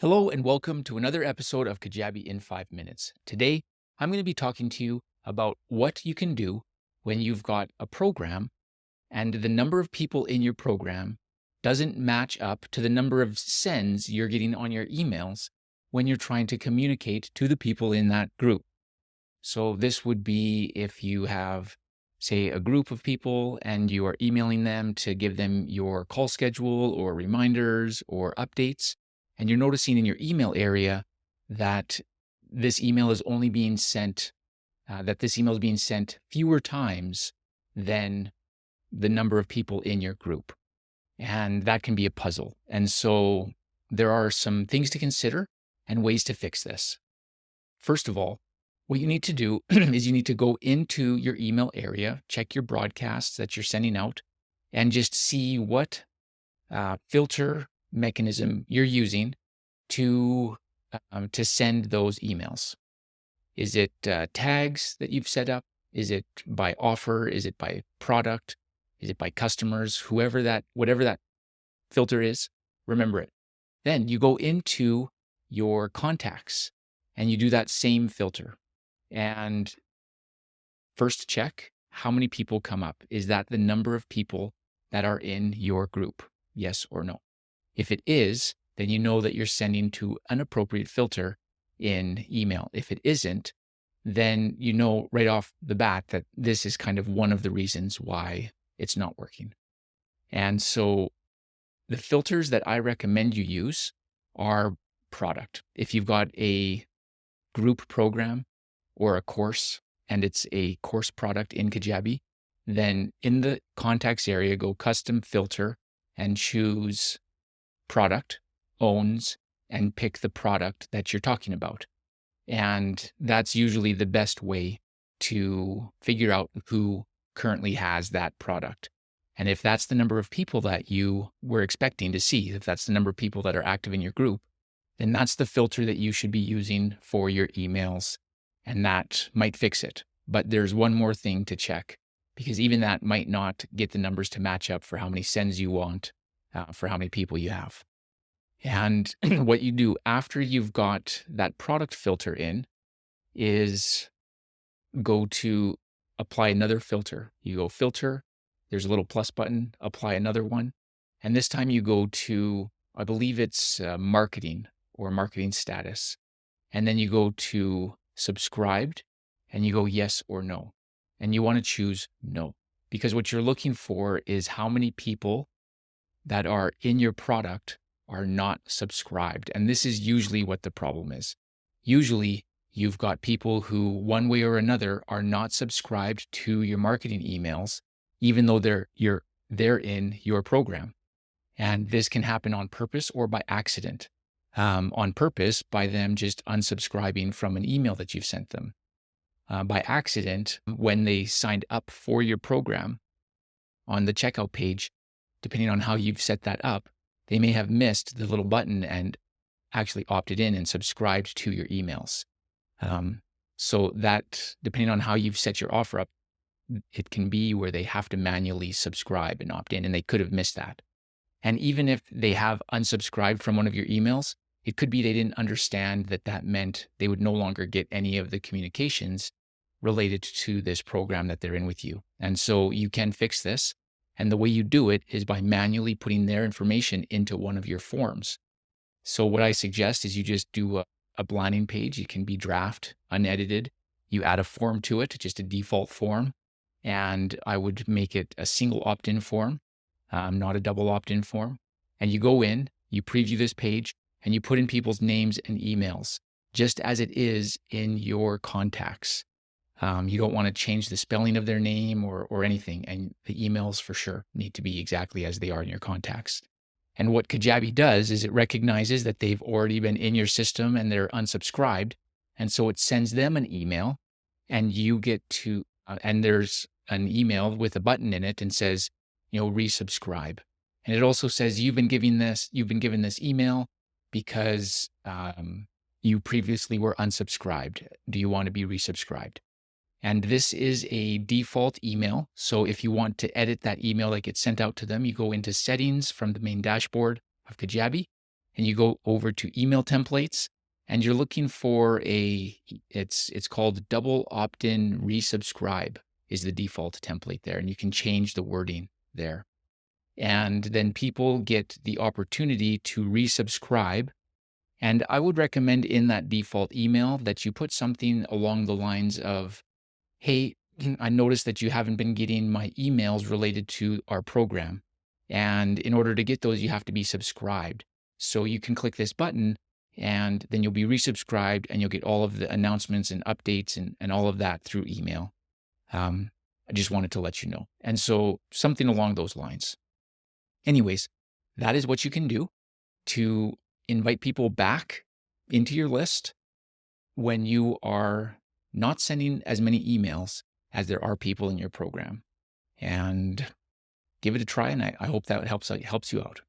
Hello and welcome to another episode of Kajabi in 5 minutes. Today, I'm going to be talking to you about what you can do when you've got a program and the number of people in your program doesn't match up to the number of sends you're getting on your emails when you're trying to communicate to the people in that group. So this would be if you have, say, a group of people and you are emailing them to give them your call schedule or reminders or updates, and you're noticing in your email area that this email is only being sent, fewer times than the number of people in your group. And that can be a puzzle. And so there are some things to consider and ways to fix this. First of all, what you need to do is you need to go into your email area, check your broadcasts that you're sending out, and just see what filter mechanism you're using to send those emails. Is it tags that you've set up? Is it by offer? Is it by product? Is it by customers? Whatever that filter is, remember it. Then you go into your contacts and you do that same filter. And first check how many people come up. Is that the number of people that are in your group? Yes or no? If it is, then you know that you're sending to an appropriate filter in email. If it isn't, then you know right off the bat that this is kind of one of the reasons why it's not working. And so the filters that I recommend you use are product. If you've got a group program or a course and it's a course product in Kajabi, then in the contacts area, go custom filter and choose product, owns, and pick the product that you're talking about. And that's usually the best way to figure out who currently has that product. And if that's the number of people that you were expecting to see, if that's the number of people that are active in your group, then that's the filter that you should be using for your emails. And that might fix it. But there's one more thing to check, because even that might not get the numbers to match up for how many sends you want, for how many people you have. And what you do after you've got that product filter in is go to apply another filter. You go filter, there's a little plus button, apply another one. And this time you go to, I believe it's marketing or marketing status. And then you go to subscribed and you go yes or no. And you want to choose no, because what you're looking for is how many people that are in your product are not subscribed. And this is usually what the problem is. Usually you've got people who one way or another are not subscribed to your marketing emails, even though they're in your program. And this can happen on purpose or by accident. On purpose, by them just unsubscribing from an email that you've sent them. By accident, when they signed up for your program on the checkout page, depending on how you've set that up, they may have missed the little button and actually opted in and subscribed to your emails. So that, depending on how you've set your offer up, it can be where they have to manually subscribe and opt in, and they could have missed that. And even if they have unsubscribed from one of your emails, it could be they didn't understand that that meant they would no longer get any of the communications related to this program that they're in with you. And so you can fix this. And the way you do it is by manually putting their information into one of your forms. So what I suggest is you just do a landing page. It can be draft, unedited. You add a form to it, just a default form. And I would make it a single opt-in form, not a double opt-in form. And you go in, you preview this page, and you put in people's names and emails, just as it is in your contacts. You don't want to change the spelling of their name or anything. And the emails for sure need to be exactly as they are in your contacts. And what Kajabi does is it recognizes that they've already been in your system and they're unsubscribed. And so it sends them an email, and you get to, and there's an email with a button in it and says, resubscribe. And it also says you've been given this email because you previously were unsubscribed. Do you want to be resubscribed? And this is a default email. So if you want to edit that email that gets sent out to them, you go into settings from the main dashboard of Kajabi, and you go over to email templates, and you're looking for it's called double opt-in resubscribe is the default template there, and you can change the wording there. And then people get the opportunity to resubscribe. And I would recommend in that default email that you put something along the lines of, hey, I noticed that you haven't been getting my emails related to our program. And in order to get those, you have to be subscribed. So you can click this button and then you'll be resubscribed and you'll get all of the announcements and updates and all of that through email. I just wanted to let you know. And so something along those lines. Anyways, that is what you can do to invite people back into your list when you are not sending as many emails as there are people in your program. And give it a try, and I hope that helps you out.